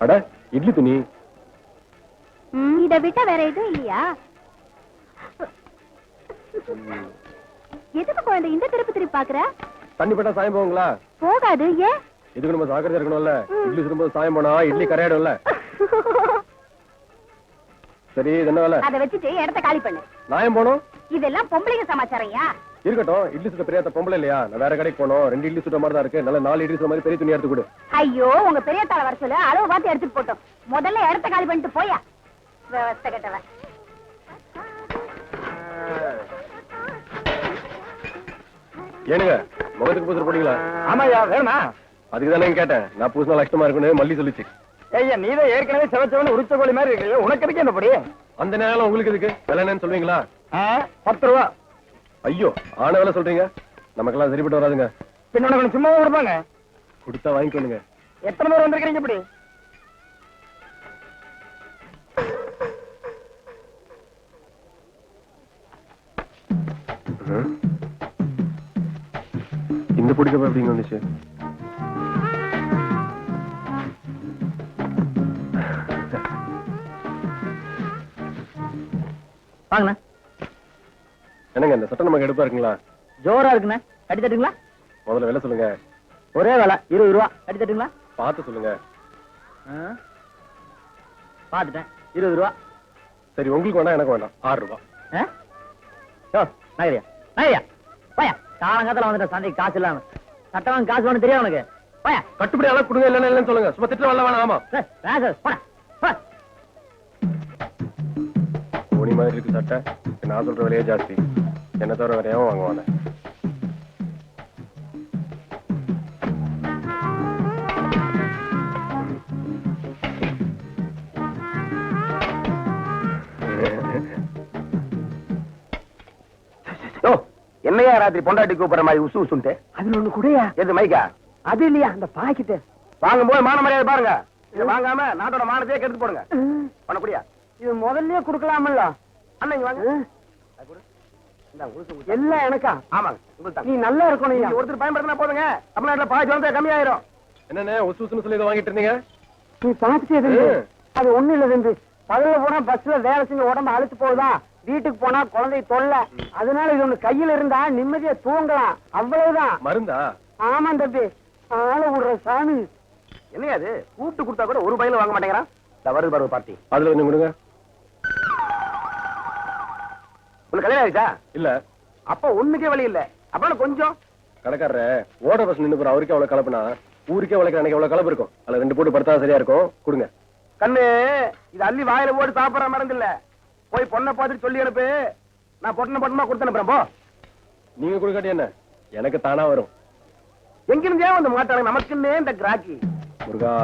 அட இட்லி துணி. இதை விட்டா வேற எதுவும் இல்லையா? எதுக்கு குழந்தை இந்த திருப்பி திருப்பி பாக்குற? தண்ணி பட்டா சாயம் போகுங்களா? போகாது. ஏன்? இதுக்கு நம்ம ஜாக்கிரதையா இருக்கணும்ல. இட்லி சுடும்போது சாயம் போனா இட்லி கரையாடும்ல. சரி என்ன வேலை? அதை வச்சுட்டு இடத்த காலி பண்ணு. நாயம் போனோம். இதெல்லாம் பொம்பளைங்க சமாச்சாரையா? இருக்கட்டும். இட்லி சுட்ட பெரியாத்த பொம்பளை இல்லையா? நான் வேற கடைக்கு போனோம். 2 இட்லி சுட்ட மாதிரி தான் இருக்கு. நல்ல 4 இட்லி சுட்ட மாதிரி பெரிய துணி எடுத்து கொடு. ஐயோ உங்க பெரிய தாள வர சொல்லு. அளவு பார்த்து எடுத்துட்டு போட்டோம். முதல்ல இடத்த காலி பண்ணிட்டு போயா. விவஸ்தை கட்டவன். ஏனுங்க முகத்துக்கு பூசர் போட்டீங்களா? ஆமாயா வேணா. அதுக்கு தானே கேட்டேன். நான் பூசினா லட்சமா இருக்குன்னு மல்லி சொல்லிச்சு. ஐயா நீதான் ஏற்கனவே செவச்சவன உரிச்ச கோழி மாதிரி இருக்கு. உனக்கு எதுக்கு என்ன படி? அந்த நேரம் உங்களுக்கு எதுக்கு? விலை என்னன்னு சொல்லுவீங்களா? 10 ரூபா. ஐயோ ஆன வேலை சொல்றீங்க. நமக்கெல்லாம் சரிப்பட்டு வராதுங்க. பின்ன கொஞ்சம் சும்மா கொடுப்பாங்க. கொடுத்தா வாங்கிக்கோங்க. எத்தனை பேர் வந்திருக்கீங்க இப்படி? இந்த பிடிக்க எப்படிங்க வந்துச்சு? வாங்கண்ணா. என்னங்க இந்த சட்டம் நமக்கு எடுப்பா இருக்குங்களா? ஜோரா இருக்குண்ணா. கட்டி தட்டுங்களா? முதல்ல விலை சொல்லுங்க. ஒரே வேலை 20 ரூபா. கட்டி தட்டுங்களா? பார்த்து சொல்லுங்க. பாத்துட்டேன் 20 ரூபா. சரி உங்களுக்கு வேண்டாம் எனக்கு வேண்டாம். 6 ரூபா. நகரியா நகரியா பையா காலங்காலத்துல வந்துட்ட சந்தைக்கு காசு இல்லாம. சட்டம் காசு வேணும் தெரியும் உனக்கு? பையா கட்டுப்படி அளவு கொடுங்க. இல்லைன்னு இல்லைன்னு சொல்லுங்க. சும்மா திட்டு வரல வேணாம். ஆமா துணி மாதிரி இருக்கு சட்டை. நான் சொல்ற விலையே ஜாஸ்தி. என்ன தவிர வேறையாவும் வாங்குவாங்க. என்னையா ராத்திரி பொண்டாட்டி கூப்பிடுற மாதிரி உசு உசுன்ட்டு? அதுல ஒண்ணு கூடயா? எது மைக்கா? அது இல்லையா அந்த பாக்கிட்டு வாங்கும் போது மான மரியாதை பாருங்க. இதை வாங்காம நாட்டோட மானத்தையே கெடுத்து போடுங்க. பண்ணக்கூடியா? இது முதல்லயே குடுக்கலாமல்ல. அண்ணன் வாங்க. எல்லாம் எனக்கா? ஆமாங்க. நீ நல்லா இருக்கணும். ஒருத்தர் பயன்படுத்தினா போதுங்க. தமிழ்நாட்டுல பாதி வந்து கம்மியாயிரும். என்னன்னு உசு உசுன்னு சொல்லி இதை வாங்கிட்டு இருந்தீங்க? நீ பாத்துட்டே அது ஒண்ணு இல்ல தம்பி. பகல்ல போனா பஸ்ல வேலை செஞ்சு உடம்பு அழுத்து போகுதா, வீட்டுக்கு போனா குழந்தை தொல்ல. அதனால இது ஒண்ணு கையில இருந்தா நிம்மதியா தூங்கலாம். அவ்வளவுதான். மருந்தா? ஆமா தம்பி. ஆள விடுற சாமி. என்னையா அது? கூப்பிட்டு கொடுத்தா கூட ஒரு பையில வாங்க மாட்டேங்கிறான். வருது பருவ பார்ட்டி. அதுல கொஞ்சம் கொடுங்க. உனக்கு கல்யாணம் ஆயிடுச்சா? இல்ல. அப்ப ஒண்ணுக்கே வழி இல்ல. அப்புறம் கொஞ்சம் கடைக்காரரு ஓட பஸ் நின்று போற. அவருக்கே அவ்வளவு கலப்புனா ஊருக்கே உழைக்கிற அன்னைக்கு எவ்வளவு கலப்பு இருக்கும். அதுல 2 போட்டு படுத்தா சரியா இருக்கும். கொடுங்க. கண்ணு இது அள்ளி வாயில போட்டு சாப்பிடுற மருந்து இல்ல. போய் பொண்ணை பார்த்துட்டு சொல்லி அனுப்பு. நான் பொண்ணை பொண்ணமா கொடுத்து அனுப்புறேன். போ. நீங்க கொடுக்காட்டி என்ன எனக்கு தானா வரும். எங்கிருந்தே வந்து மாட்டாங்க. நமக்குன்னே இந்த கிராக்கி. முருகா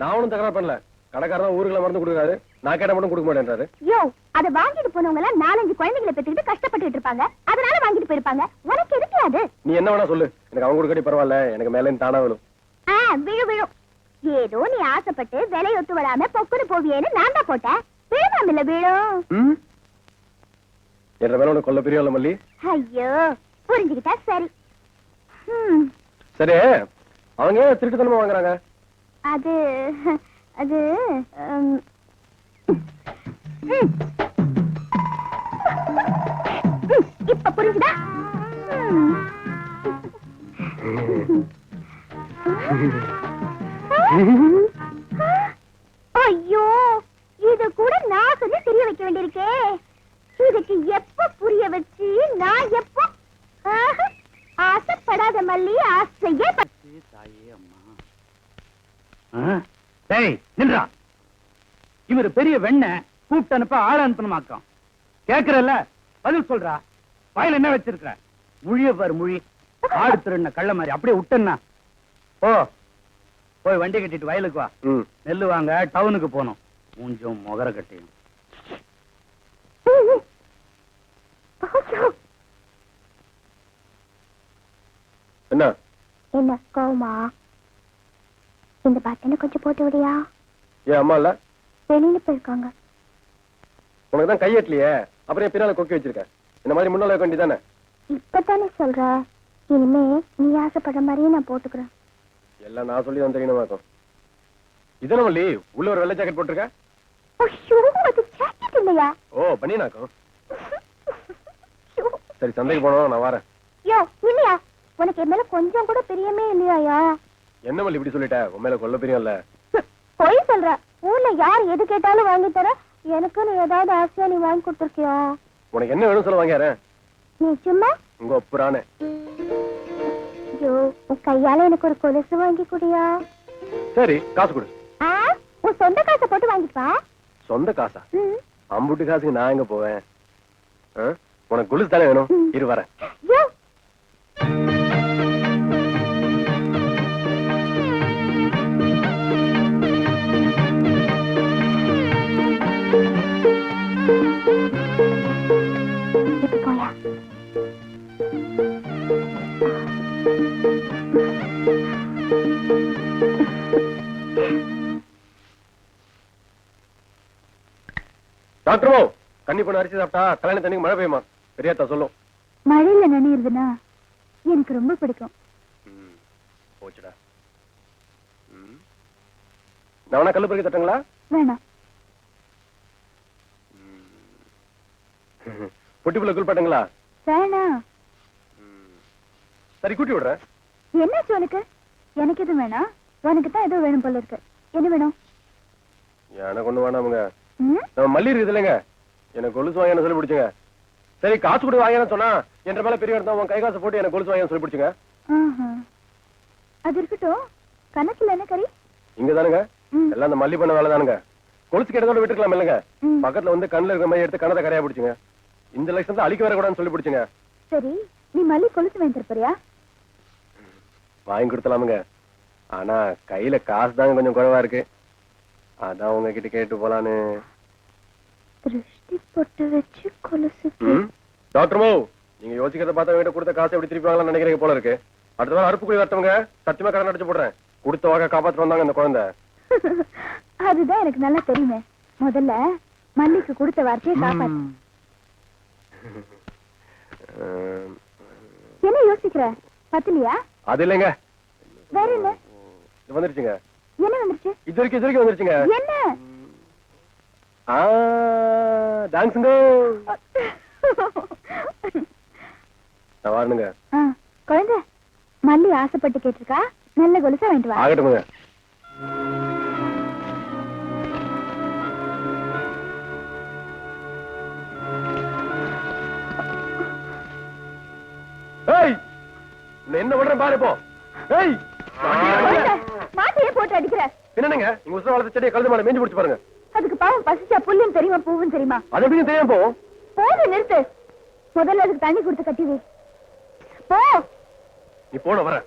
நான் ஒண்ணும் தகராறு பண்ணல. கடைக்காரன் ஊருக்குள்ள மருந்து கொடுக்குறாரு. நான் கேட்ட மட்டும் கொடுக்க மாட்டேன்றாரு. யோ அத வாங்கிட்டு போனவங்க எல்லாம் 4-5 குழந்தைகளை பெற்றுக்கிட்டு கஷ்டப்பட்டு இருப்பாங்க. அதனால வாங்கிட்டு போயிருப்பாங்க. உனக்கு எதுக்கு அது? நீ என்ன வேணா சொல்லு. எனக்கு அவங்க கொடுக்கட்டி பரவாயில்ல. எனக்கு மேல தானா விழும். விழு விழும். ஏதோ நீ ஆசைப்பட்டு விலை ஒத்து வராம பொக்குன்னு போவியேன்னு நான் தான் போட்டேன். விழுமாம் இல்ல விழும். என்ற மேல உனக்கு கொல்ல பிரியம் இல்ல மல்லி. ஐயோ புரிஞ்சுக்கிட்டா சரி. சரி அவங்க ஏன் திருட்டுத்தனமா வாங்குறாங்க? அது அது இப்ப புரிஞ்சுதா? ஐயோ இது கூட நான் சொல்லி தெரிய வைக்க வேண்டியிருக்கே. இதுக்கு எப்ப புரிய வச்சு நான் எப்ப ஆசைப்படாத மல்லி ஆசையே இவரு பெரிய வெண்ண கூப்பிட்டு அனுப்ப ஆள அனுப்பணுமாக்கம். கேக்குறல்ல பதில் சொல்றா. வயல் என்ன வச்சிருக்க? முழிய பாரு மொழி. ஆடு திருண்ண கள்ள மாதிரி அப்படியே விட்டா. ஓ போய் வண்டி கட்டிட்டு வயலுக்கு வா. நெல்லு வாங்க டவுனுக்கு போனோம். மூஞ்சும் முகர கட்டியும். என்ன என்ன கோவமா? இந்த பட்டனை கொஞ்சம் போட்டு விடியா? ஏன் அம்மா இல்ல? வெளியில போயிருக்காங்க. உனக்கு தான் கையெட்டலையே, அப்புறம் என் பின்னால கொக்கி வச்சிருக்க. இந்த மாதிரி முன்னால வைக்க வேண்டியதானே? இப்பதானே சொல்ற, இனிமே நீ ஆசைப்படுற மாதிரியே நான் போட்டுக்கிறேன். எல்லாம் நான் சொல்லி தான் தெரியணுமாக்கும். இதன வள்ளி, உள்ள ஒரு வெள்ளை ஜாக்கெட் போட்டிருக்க? ஐயோ, அது ஜாக்கெட் இல்லையா? ஓ, பனியனாக்கும். சரி, சந்தைக்கு போனோம், நான் வரேன். யோ, இல்லையா? உனக்கு என் மேல கொஞ்சம் கூட பிரியமே இல்லையாயா? என்ன வள்ளி இப்படி சொல்லிட்ட? உன் மேல கொல்ல பிரியம் இல்ல. பொய் சொல்ற. ஊர்ல யார் எது கேட்டாலும் வாங்கி தர. எனக்கு நீ ஏதாவது ஆசையா நீ வாங்கி கொடுத்துருக்கியா? உனக்கு என்ன வேணும் சொல்ல வாங்கியாரேன். நீ சும்மா உங்க ஒப்புறானே. ஐயோ, உன் கையால எனக்கு ஒரு கொலுசு வாங்கி குடியா? சரி, காசு கொடு. உன் சொந்த காசை போட்டு வாங்கிப்பா. சொந்த காசா? அம்புட்டு காசுக்கு நான் எங்க போவேன்? உனக்கு கொலுசு தானே வேணும்? இரு வரேன். போயா. டாக்டர் கண்ணி பொண்ணு அரிசி சாப்பிட்டா கல்யாண தண்ணிக்கு மழை பெய்யுமா? பெரியாத்தா சொல்லும். மழையில நனையுதுன்னா எனக்கு ரொம்ப பிடிக்கும். போச்சுடா. நான் வேணா கல்லு பறிக்க தட்டுங்களா? வேணாம். பொட்டிப்புள்ள குளிப்பாட்டுங்களா? வேணாம். சரி, கூட்டி விடுறேன். என்னாச்சு உனக்கு? எனக்கு எதுவும் வேணாம். உனக்கு தான் ஏதோ வேணும் போல இருக்கு. என்ன வேணும்? எனக்கு ஒண்ணு வேணாமுங்க. நம்ம மல்லி இருக்குது இல்லைங்க, எனக்கு கொலுசு வாங்கன்னு சொல்லி பிடிச்சுங்க. சரி, காசு கொடுத்து வாங்கன்னு சொன்னா என்ற மேல பெரிய இடத்த உன் கை காசு போட்டு எனக்கு கொலுசு வாங்கன்னு சொல்லி பிடிச்சுங்க. அது இருக்கட்டும். கணக்குல என்ன கறி? இங்க தானுங்க எல்லாம் அந்த மல்லி பண்ண வேலை தானுங்க. கொலுசு கிட்டத்தோட விட்டுருக்கலாம் இல்லைங்க. பக்கத்துல வந்து கண்ணுல இருக்கிற மாதிரி எடுத்து கணத்தை கரையா பிடிச்சுங்க. இந்த லட்சம் தான் அழிக்க வரக்கூடாதுன்னு சொல்லி பிடிச்சுங்க. சரி, நீ மல்லி கொலுசு வாங்கி தரப்போறியா? வாங்கி கொடுத்தலாமுங்க. ஆனா கையில காசு தாங்க கொஞ்சம் குறைவா இருக்கு. அதான் உங்ககிட்ட கேட்டு போலான்னு. திருஷ்டி பொட்டு வச்சு கொலுசு. டாக்டர் நீங்க யோசிக்கிறத பார்த்தா வீட்டை கொடுத்த காசை எப்படி திருப்பி வாங்கலாம் நினைக்கிறீங்க போல இருக்கு. அடுத்த வாரம் அறுப்பு குழி வரட்டவங்க சத்தியமா கடன் அடிச்சு போடுறேன். கொடுத்த வாங்க காப்பாத்து வந்தாங்க இந்த குழந்தை. அதுதான் எனக்கு நல்லா தெரியுமே. முதல்ல மல்லிக்கு கொடுத்த வார்த்தையை காப்பாத்து. என்ன யோசிக்கிற? பத்தலையா? அது இல்லைங்க. வேற என்ன? இது வந்துருச்சுங்க. என்ன வந்துருச்சு? இது வரைக்கும் வந்துருச்சுங்க. என்ன? டான்ஸுங்க. நான் வரணுங்க. குழந்தை மல்லி ஆசைப்பட்டு கேட்டிருக்கா. நல்ல கொலுசா வாங்கிட்டு வா. ஆகட்டுங்க. என்ன பண்ற பாரு இப்போ. மாட்டையே போட்டு அடிக்கிற. என்னங்க இங்க உசுர வளர்த்த செடியை கழுது மாட மேஞ்சு பிடிச்சு பாருங்க. அதுக்கு பாவம் பசிச்சா புல்லும் தெரியுமா பூவும் தெரியுமா? அது எப்படியும் தெரியாம போவோம். போது நிறுத்து. முதல்ல அதுக்கு தண்ணி கொடுத்து கட்டி வை. போ. நீ போன வர.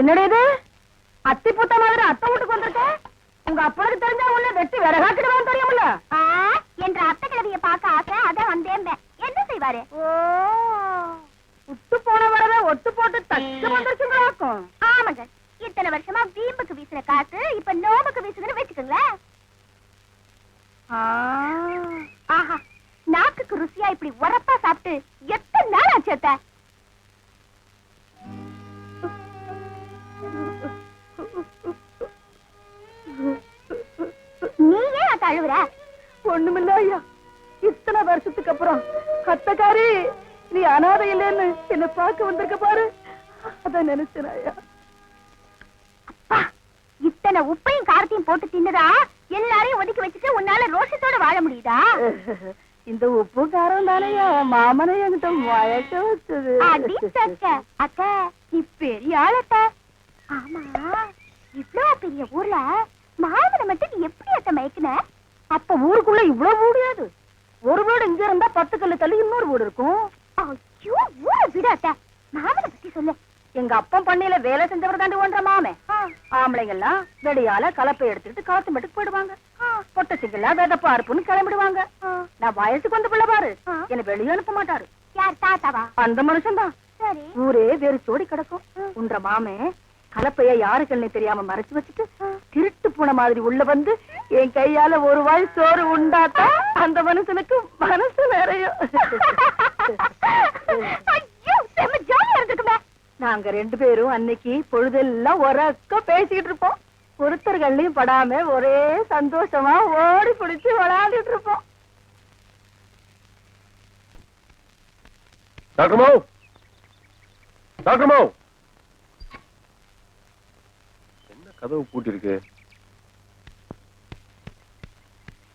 என்னடா இது? அத்தி பூத்த மாதிரி அத்தை வீட்டுக்கு வந்திருக்க. உங்க அப்பனுக்கு தெரிஞ்சா உள்ள வெட்டி விறகாக்கிடுவான்னு தெரியுமில்ல? என்ற அத்தை கிழவிய பார்க்க ஆசை, அதான் வந்தேன். என்ன செய்வாரு? உட்டு போன வரவே ஒட்டு போட்டு தச்சு வந்துருச்சுங்களாக்கும். ஆமாங்க, இத்தனை வருஷமா வீம்புக்கு வீசுற காசு இப்ப நோம்புக்கு வீசுதுன்னு வச்சுக்கோங்களேன். ஆஹா, நாக்குக்கு ருசியா இப்படி உரப்பா சாப்பிட்டு எத்தனை நாள் ஆச்சு அத்தை? நீ ஏன் அத்தை அழுவுற? ஒண்ணுமில்ல ஐயா, இத்தனை வருஷத்துக்கு அப்புறம் அத்தக்காரி நீ அனாதை இல்லைன்னு என்ன பார்க்க வந்திருக்க பாரு. அத நினைச்சனாயா. இத்தனை உப்பையும் காரத்தையும் போட்டு தின்னுதா எல்லாரையும் ஒதுக்கி வச்சுட்டு உன்னால ரோஷத்தோட வாழ முடியுதா? இந்த உப்பு காரம் தானையா மாமனை என்கிட்ட மயக்க வச்சது. அடி சக்க. அக்கா நீ பெரிய ஆளத்த. ஆமா இவ்வளவு பெரிய ஊர்ல மாமனை மட்டும் நீ எப்படி அத்த மயக்குன? அப்ப ஊருக்குள்ள இவ்வளவு முடியாது. ஒரு வீடு இங்க இருந்தா 10 கல்லு தள்ளி இன்னொரு வீடு இருக்கும். ஐயோ ஊரை விட அத்த. மாமனை பத்தி சொல்லு. எங்க அப்பன் பண்ணையில வேலை செஞ்சவர் தாண்டி ஒன்ற மாமே. ஆம்பளைங்க எல்லாம் வெடியால கலப்பை எடுத்துட்டு காத்து மட்டுக்கு போயிடுவாங்க. பொட்ட சிங்கெல்லாம் வேதப்பா அறுப்புன்னு கிளம்பிடுவாங்க. நான் வயசுக்கு வந்த பிள்ளை பாரு என்ன வெளியே அனுப்ப மாட்டாரு. யார் தாத்தாவா? அந்த மனுஷன் தான். சரி. ஊரே வேறு சோடி கிடக்கும். உன்ற மாமே கலப்பைய யாருக்குன்னு தெரியாம மறைச்சு வச்சுட்டு திருட்டு பூனை மாதிரி உள்ள வந்து என் கையால ஒரு வாய் சோறு உண்டாத்தா அந்த மனுஷனுக்கு மனசு நிறையும். ஐயோ செம்ம ஜாலியா இருந்துக்குமே. நாங்க 2 பேரும் அன்னைக்கு பொழுதெல்லாம் ஒரக்க பேசிக்கிட்டு இருப்போம். ஒருத்தர்கள்லயும் படாம ஒரே சந்தோஷமா ஓடி பிடிச்சு விளையாடிட்டு இருப்போம். டாக்டர் மாவு, டாக்டர் மாவு, என்ன கதவு பூட்டி இருக்கு?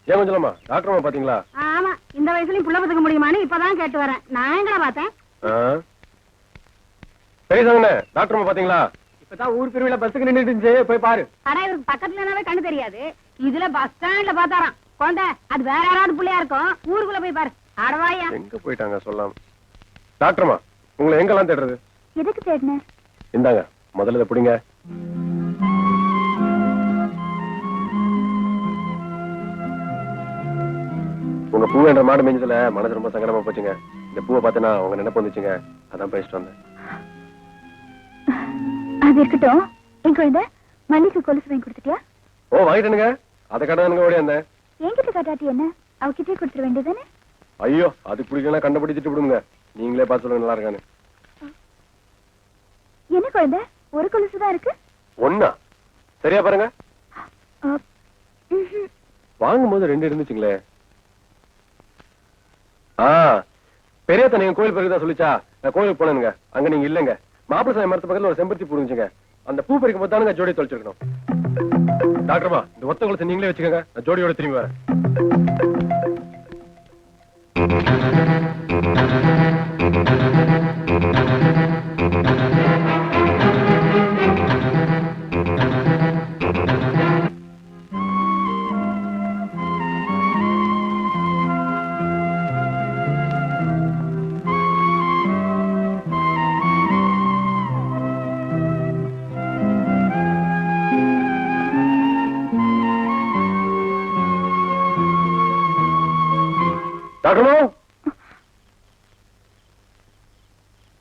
ஏன் கொஞ்சலாமா? டாக்டர் மாவு பாத்தீங்களா? ஆமா, இந்த வயசுலயும் புள்ள பத்துக்க முடியுமான்னு இப்பதான் கேட்டு வரேன். நான் எங்கடா பார்த்தேன்? பெரியசாங்கண்ணே, டாக்டர் மாவு பாத்தீங்களா? இப்பதான் ஊர் பிரிவுல பஸ்ஸுக்கு நின்னுட்டு இருந்துச்சு, போய் பாரு. ஆனா இவருக்கு பக்கத்துலனாவே கண்ணு தெரியாது. இதுல பஸ் ஸ்டாண்ட்ல பாத்தாராம். குழந்தை அது வேற யாராவது பிள்ளையா இருக்கும். ஊருக்குள்ள போய் பாரு. அடவாயா. எங்க போயிட்டாங்க சொல்லாம? டாக்டர்மா, உங்களை எங்கெல்லாம் தேடுறது? எதுக்கு தேடின? இந்தாங்க முதல்ல இதை பிடிங்க. உங்க பூ என்ற மாடு மேஞ்சதுல மனசு ரொம்ப சங்கடமா போச்சுங்க. இந்த பூவை பார்த்தனா உங்க நினைப்பு வந்துச்சுங்க, அதான் பேசிட்டு வந்தேன். அது இருக்கட்டும். என் குழந்தை மல்லிக்கு கொலுசு வாங்கி கொடுத்துட்டியா? ஓ வாங்கிட்டேனுங்க. அதை கடனுங்க ஓடி வந்தேன். என்கிட்ட காட்டாட்டி என்ன, அவகிட்டே கொடுத்துட வேண்டியதானே? ஐயோ அது பிடிக்கலாம், கண்டுபிடிச்சிட்டு விடுங்க. நீங்களே பார்த்து சொல்லுங்க நல்லா இருக்கானு. என்ன குழந்தை ஒரு கொலுசு தான் இருக்கு? ஒன்னா சரியா பாருங்க. வாங்கும் போது 2 இருந்துச்சுங்களே. பெரியத்த நீங்க கோயில் பறிக்கதான் சொல்லிச்சா? நான் கோயிலுக்கு போனேனுங்க. அங்க நீங்க இல்லங்க. மாப்பிள சாமி மரத்து பக்கத்துல ஒரு செம்பருத்தி பூ இருந்துச்சுங்க. அந்த பூ பறிக்கும் போது தானுங்க ஜோடி தொலைச்சிருக்கணும். டாக்டர்மா, இந்த ஒத்த கொலுசை நீங்களே வச்சுக்கோங்க. நான் ஜோடியோட திரும்பி வரேன்.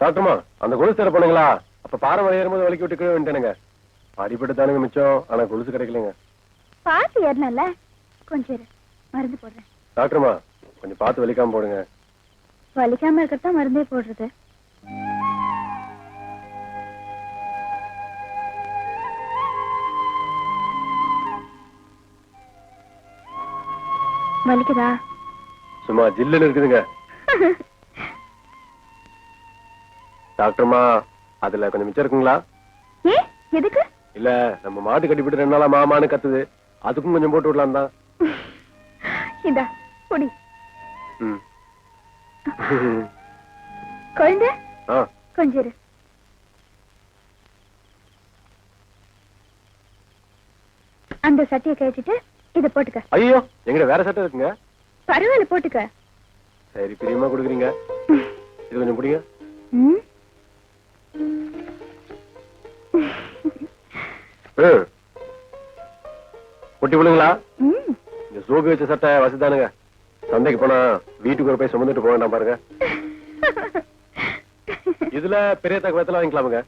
டாக்டர்மா, அந்த கொலுசு தர போனீங்களா? அப்ப பாறை ஏறும்போது வலிக்கு விட்டு கீழே வந்துட்டேனுங்க. அடிபட்டு தானுங்க மிச்சம், ஆனா கொலுசு கிடைக்கலங்க. பார்த்து ஏறணும்ல, கொஞ்சம் மருந்து போடுறேன். டாக்டர்மா, கொஞ்சம் பார்த்து வலிக்காம போடுங்க. வலிக்காம இருக்கத்தான் மருந்தே போடுறது. வலிக்குதா? சும்மா ஜில்லுன்னு இருக்குதுங்க. டாக்டர்மா, அதுல கொஞ்சம் மிச்சம் இருக்குங்களா? ஏ எதுக்கு? இல்ல நம்ம மாட்டு கட்டிவிட்டு 2 நாளா மாமான்னு கத்துது, அதுக்கும் கொஞ்சம் போட்டு விடலாம் தான். இந்தா குடி. குழந்தை கொஞ்சம் இரு. அந்த சட்டையை கழிச்சிட்டு இதை போட்டுக்க. ஐயோ, எங்கிட்ட வேற சட்டை இருக்குங்க. பரவாயில்ல போட்டுக்க. சரி, பிரியமா கொடுக்குறீங்க. இது கொஞ்சம் பிடிங்க. பொட்டி விழுங்களா? இந்த சோகு வச்ச சட்டை வசதானுங்க. சந்தைக்கு போனா வீட்டுக்கு ஒரு போய் சுமந்துட்டு போக வேண்டாம் பாருங்க. இதுல பெரிய தகவத்துல வாங்கிக்கலாமுங்க.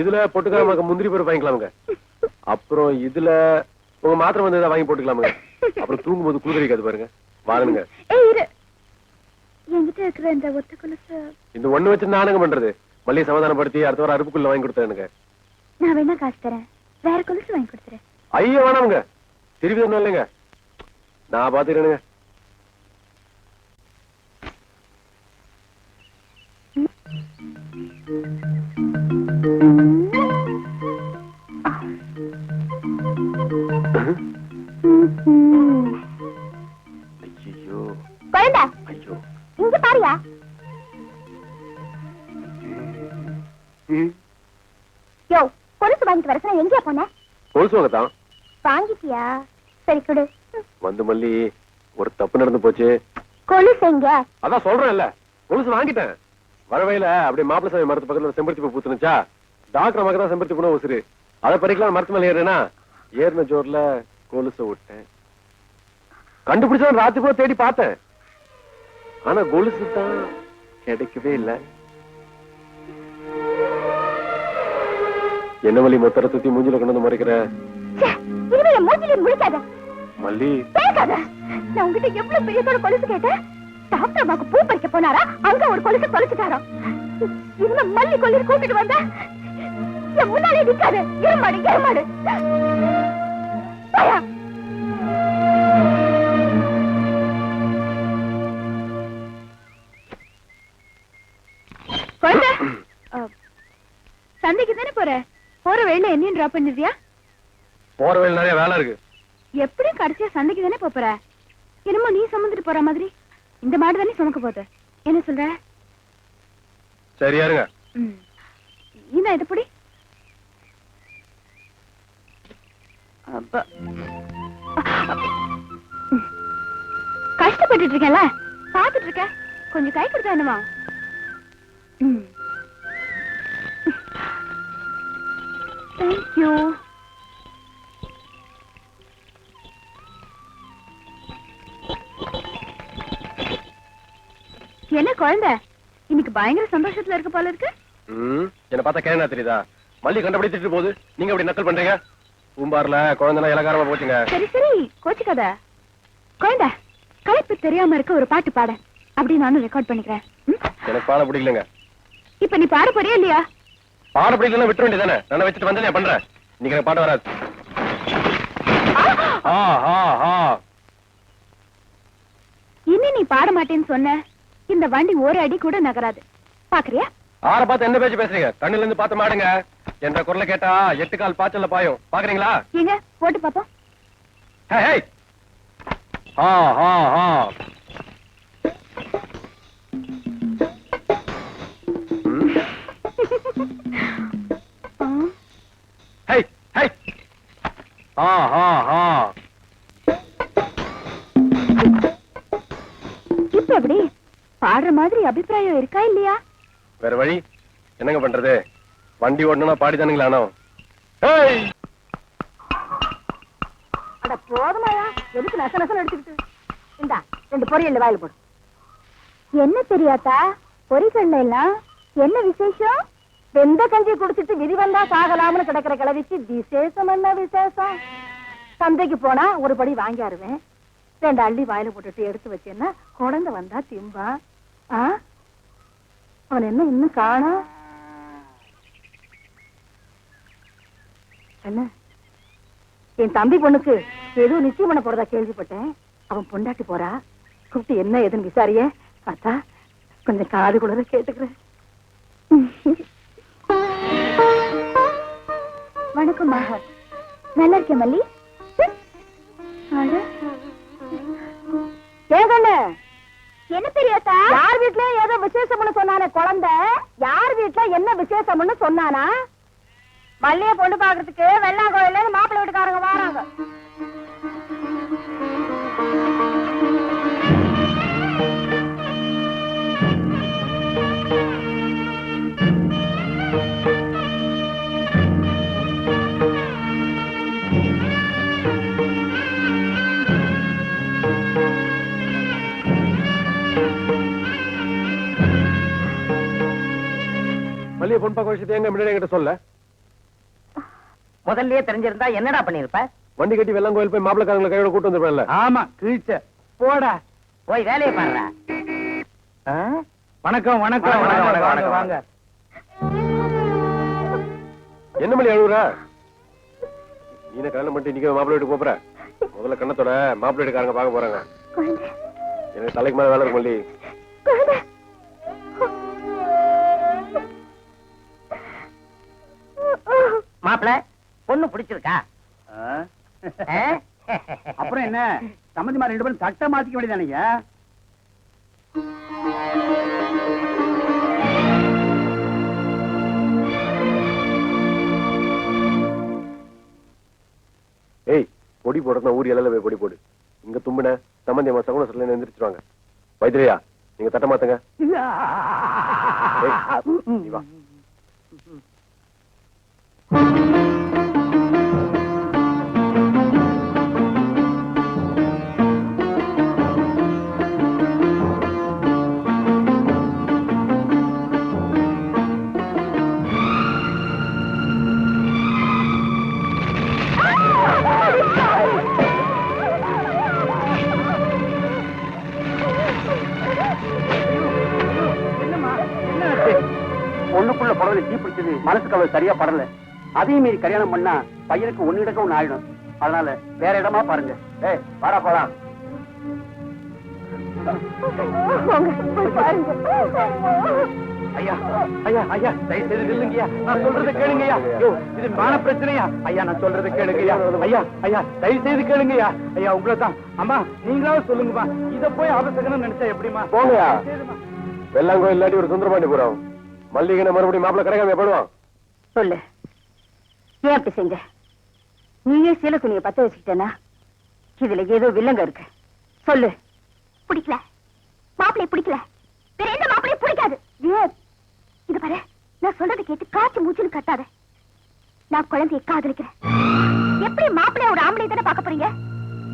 இதுல பொட்டுக்காரமாக்க முந்திரி பருப்பு வாங்கிக்கலாமுங்க. அப்புறம் இதுல உங்க மாத்திரம் வந்து வாங்கி போட்டுக்கலாமுங்க. அப்புறம் தூங்கும் போது குளிர்காது பாருங்க. வாருங்க. என்கிட்ட இருக்கிற இந்த ஒத்த கொலுசு இந்த ஒண்ணு வச்சு நானுங்க பண்றது. மல்லிகை சமாதானப்படுத்தி அடுத்த வாரம் அருப்புக்குள்ள வாங்கி கொடுத்தேனுங்க. நான் வேணா காசு தரேன், வேற கொலுசு வாங்கி கொடுத்துறேன். ஐயோ வேணாமுங்க, திருப்பி ஒண்ணும் இல்லைங்க, நான் பாத்துக்கிறேனுங்க. ஐயோ குழந்தை ஐயோ இங்க பாரியா. யோ, கொலுசு வாங்கிட்டு வர சொன்னா எங்கேயா போன? கொலுசு வாங்கத்தான். வாங்கிட்டியா? சரி கொடு. வந்து மல்லி, ஒரு தப்பு நடந்து போச்சு. கொலுசு எங்க? அதான் சொல்றேன்ல, கொலுசு வாங்கிட்டேன். வரவையில அப்படியே மாப்பிள சாமி மரத்து பக்கத்துல ஒரு செம்பருத்தி பூ பூத்துனுச்சா, டாக்டர் மகதான் செம்பருத்தி பூனா உசுரு. அதை பறிக்கலாம் மரத்து மேல ஏறுனா, ஏறின ஜோர்ல கொலுசை விட்டேன். கண்டுபிடிச்சா ராத்திரி கூட தேடி பார்த்தேன். ஆனா கொலுசு தான் கிடைக்கவே இல்லை. என்ன மல்லி மொத்தரை சுத்தி மூஞ்சில கொண்டு வந்து முறைக்கிற? இனிமே என் மூஞ்சில முழிக்காத. மல்லி பேசாத. நான் உங்ககிட்ட எவ்வளவு பெரியதோட கொலுசு கேட்டேன். டாக்டர் அம்மாக்கு பூ பறிக்க போனாரா, அங்க ஒரு கொலுசு தொலைச்சுட்டாரா. இனிமே மல்லி கொல்லி கூட்டிட்டு வந்த என் முன்னாலே நிக்காது. இருமாடு இருமாடு. போயா. குழந்தை, சந்தைக்கு தானே போற? போற வழியில என்னையும் டிராப் பண்ணிருவியா? போற வழியில நிறைய வேலை இருக்கு. எப்படி கடைசியா சந்தைக்கு தானே போற? என்னமோ நீ சுமந்துட்டு போற மாதிரி. இந்த மாடு தானே சுமக்க போகுது. என்ன சொல்ற? சரியா இருங்க. என்ன இது புடி? கஷ்டப்பட்டு இருக்கேன்ல, பாத்துட்டு இருக்க. கொஞ்சம் கை கொடுத்தா என்னமா? தேங்க்யூ. என்ன குழந்தை, இன்னைக்கு பயங்கர சந்தோஷத்துல இருக்க போல இருக்கு. என்ன பார்த்தா கேனா தெரியுதா? மல்லி கண்டபடி போகுது, நீங்க அப்படி நக்கல் பண்றீங்க. பூம்பார்ல குழந்தைனா இலகாரமா போச்சுங்க. சரி சரி, கோச்சுக்காத. குழந்தை, களைப்பு தெரியாம இருக்க ஒரு பாட்டு பாட. அப்படி நானும் ரெக்கார்ட் பண்ணிக்கிறேன். எனக்கு பாட பிடிக்கலங்க. இப்ப நீ பாட போறியா இல்லையா? பாட பிடிக்கலன்னா விட்டு வேண்டியதானே. நான் வச்சுட்டு வந்து நான் பண்றேன். நீங்க எனக்கு பாட வராது. இனி நீ பாட மாட்டேன்னு சொன்ன, இந்த வண்டி ஒரு அடி கூட நகராது. பாக்குறியா? ஆற பார்த்து என்ன பேச்சு பேசுறீங்க? கண்ணுல இருந்து பார்த்து மாடுங்க. என்ற குரலை கேட்டா 8 கால் பாய்ச்சல்ல பாயும். பாக்குறீங்களா? எங்க போட்டு பாப்போம். இப்ப எப்படி பாடுற மாதிரி அபிப்பிராயம் இருக்கா இல்லையா? வேற வழி என்னங்க பண்றது? வண்டி ஓடணும்னா பாடிதானுங்களா? அட போதுமாயா, எதுக்கு நச நசம் எடுத்துக்கிட்டு? இந்தா 2 பொரியல் வாயில போடு. என்ன தெரியாதா பொறிக்கல்ல எல்லாம் என்ன விசேஷம்? வெந்த கஞ்சி குடிச்சிட்டு விதி வந்தா சாகலாம்னு கிடக்கிற கிளவிக்கு விசேஷம் என்ன விசேஷம்? சந்தைக்கு போனா ஒரு படி வாங்கியாருவேன். 2 அள்ளி வாயில போட்டுட்டு எடுத்து வச்சேன்னா குழந்தை வந்தா திம்பா. அவன் என்ன இன்னும் காணா? என்ன, என் தம்பி பொண்ணுக்கு ஏதோ நிச்சயம் பண்ண போறதா கேள்விப்பட்டேன். அவன் பொண்டாட்டி போறா. கூப்பிட்டு என்ன ஏதுன்னு விசாரிய. பார்த்தா கொஞ்சம் காது குளிர கேட்டுக்கிறேன். வணக்கம் மகா. நல்லா இருக்கேன் மல்லி. ஏகண்ணு, என்ன தெரியாதா? யார் வீட்டுல ஏதோ விசேஷம்னு சொன்னானே குழந்தை, யார் வீட்டுல என்ன விசேஷம்னு சொன்னானா? மல்லிய பொண்ணு பாக்குறதுக்கு வெள்ளாங்கோயில மாப்பிள்ளை வீட்டுக்காரங்க வராங்க. மல்லிகை பொன் பார்க்க விஷயத்தை எங்க முன்னாடி என்கிட்ட சொல்ல. முதல்லயே தெரிஞ்சிருந்தா என்னடா பண்ணிருப்ப? வண்டி கட்டி வெள்ளம் கோயில் போய் மாப்பிளக்காரங்களை கையோட கூட்டு வந்துருப்பேன்ல. ஆமா, கிழிச்ச போடா. போய் வேலையை பாருடா. வணக்கம் வணக்கம் வணக்கம் வாங்க. என்ன மல்லி அழுகுற? நீன கல்யாணம் பண்ணிட்டு இன்னைக்கு மாப்பிள்ளை வீட்டுக்கு போற. முதல்ல கண்ணத்தோட மாப்பிள்ளை வீட்டுக்காரங்க பார்க்க போறாங்க. எனக்கு தலைக்கு மேல வேலை இருக்கு மல்லி. பொண்ணு பிடிச்சிருக்கா? அப்புறம் என்ன சம்பந்திமா 2 பேரும் சட்டை மாத்திக்க வேண்டியதானீங்க? ஏய், பொடி போடுறதுனா ஊர் எல்லாம் போய் பொடி போடு. இங்க தும்பின சம்பந்தி அம்மா சகுன சட்டில எந்திரிச்சிருவாங்க. வைத்திரியா, நீங்க தட்ட மாத்துங்க. ஏய், நீ வா. பொண்ணுக்குள்ள புடவை தீ பிடிச்சது மனசுக்கு அவள் சரியா படல. அதையும் மீறி கல்யாணம் பண்ணா பையனுக்கு ஒண்ணு இடக்க ஒண்ணு ஆயிடும். அதனால வேற இடமா பாருங்க. ஏய், வாடா போலாம். ஐயா ஐயா ஐயா, தயவு செய்து நில்லுங்கய்யா, நான் சொல்றதை கேளுங்கய்யா. இது மான பிரச்சனையா? ஐயா, நான் சொல்றதை கேளுங்கய்யா. ஐயா ஐயா, தயவு செய்து கேளுங்கய்யா. ஐயா, உங்களை தான். அம்மா, நீங்களாவது சொல்லுங்கம்மா. இத போய் அவசரம் நினைச்சா எப்படிமா? போங்கயா. வெள்ளாங்கோயில் இல்லாட்டி ஒரு சுந்தரபாண்டி போறோம். மல்லிகனை மறுபடியும் மாப்பிள்ள கிடைக்காம போடுவான். சொல்லு, ஏன் அப்படி செஞ்ச? நீயே சீல துணியை பத்த வச்சுக்கிட்டேனா? இதுல ஏதோ வில்லங்க இருக்கு. சொல்லு. பிடிக்கல, மாப்பிளைய பிடிக்கல, வேற எந்த மாப்பிளையும் பிடிக்காது. இது பாரு, நான் சொல்றதை கேட்டு காய்ச்சி மூச்சுன்னு கட்டாத. நான் குழந்தையை காதலிக்கிறேன். எப்படி மாப்பிளைய ஒரு ஆம்பளை தானே பார்க்க போறீங்க?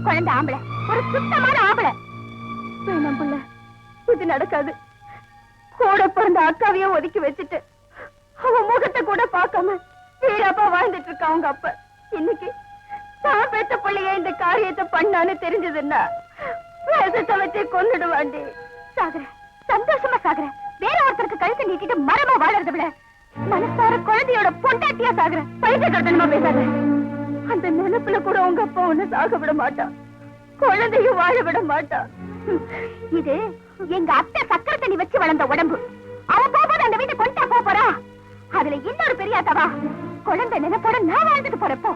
குழந்தை ஆம்பளை, ஒரு சுத்தமான ஆம்பளை. வேணாம் புள்ள, இது நடக்காது. கூட பிறந்த அக்காவையே ஒதுக்கி வச்சுட்டு அவன் முகத்தை கூட பார்க்காம வீராப்பா வாழ்ந்துட்டு இருக்கா அவங்க அப்ப. இன்னைக்கு தான் பெத்த பிள்ளைய இந்த காரியத்தை பண்ணான்னு தெரிஞ்சதுன்னா வேசத்தை வச்சே கொன்னுடுவாண்டி. சாகுறேன், சந்தோஷமா சாகுறேன். வேற ஒருத்தருக்கு கழுத்தை நீட்டிட்டு மரமா வாழறத விட மனசார குழந்தையோட பொண்டாட்டியா சாகுறேன். பைத்தியக்காரத்தனமா பேசாத. அந்த நினைப்புல கூட உங்க அப்பா ஒண்ணு சாக விட மாட்டான், குழந்தையும் வாழ விட மாட்டான். இது எங்க அத்தை சக்கரை தண்ணி வச்சு வளர்ந்த உடம்பு. அவன் போகும்போது அந்த வீட்டை கொண்டா போறா. அதுல இன்னொரு பெரியாத்தவா குழந்தை நினைப்போட நான் வாழ்ந்துட்டு போறப்போ